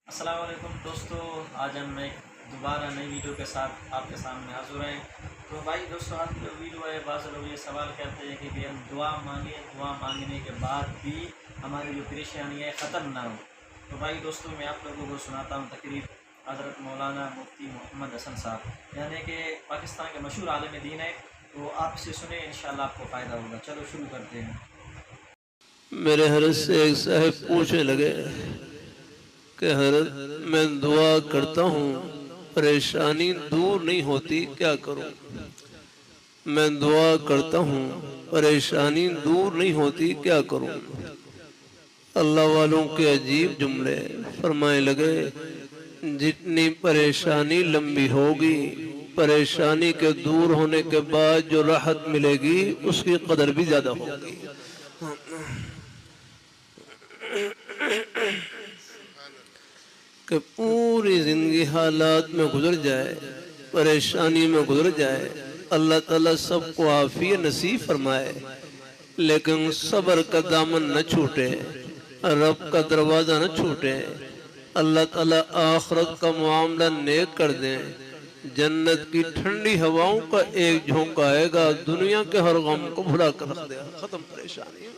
अस्सलाम वालेकुम दोस्तों, आज हम एक दोबारा नई वीडियो के साथ आपके सामने हाज़िर हैं। तो भाई दोस्तों, आज की जो वीडियो है, बाज़ लोग ये सवाल करते हैं कि हम दुआ मांगें, दुआ मांगने के बाद भी हमारी जो परेशानी है ख़त्म ना हो। तो भाई दोस्तों, मैं आप लोगों को सुनाता हूँ तकरीर हज़रत मौलाना मुफ्ती मोहम्मद हसन साहब, यानी कि पाकिस्तान के मशहूर आलिम दीन है। तो आप इसे सुने, इंशाल्लाह आपको फ़ायदा होगा। चलो शुरू करते हैं। मेरे हरत से एक साहब पूछने लगे कि हरत, मैं दुआ करता हूँ, परेशानी दूर नहीं होती, क्या करूँ? मैं दुआ करता हूँ, परेशानी दूर नहीं होती, क्या करूँ? अल्लाह वालों के अजीब जुमले फरमाने लगे, जितनी परेशानी लंबी होगी, परेशानी के दूर होने के बाद जो राहत मिलेगी उसकी कदर भी ज्यादा होगी। कि पूरी जिंदगी हालात में गुजर जाए, परेशानी में गुजर जाए, अल्लाह ताला सबको आफियत नसीब फरमाए, लेकिन सब्र का दामन न छूटे, रब का दरवाज़ा न छूटे। अल्लाह ताला आखरत का मामला नेक कर दे, जन्नत की ठंडी हवाओं का एक झोंका आएगा, दुनिया के हर गम को भुला कर रख देगा, खत्म परेशानी।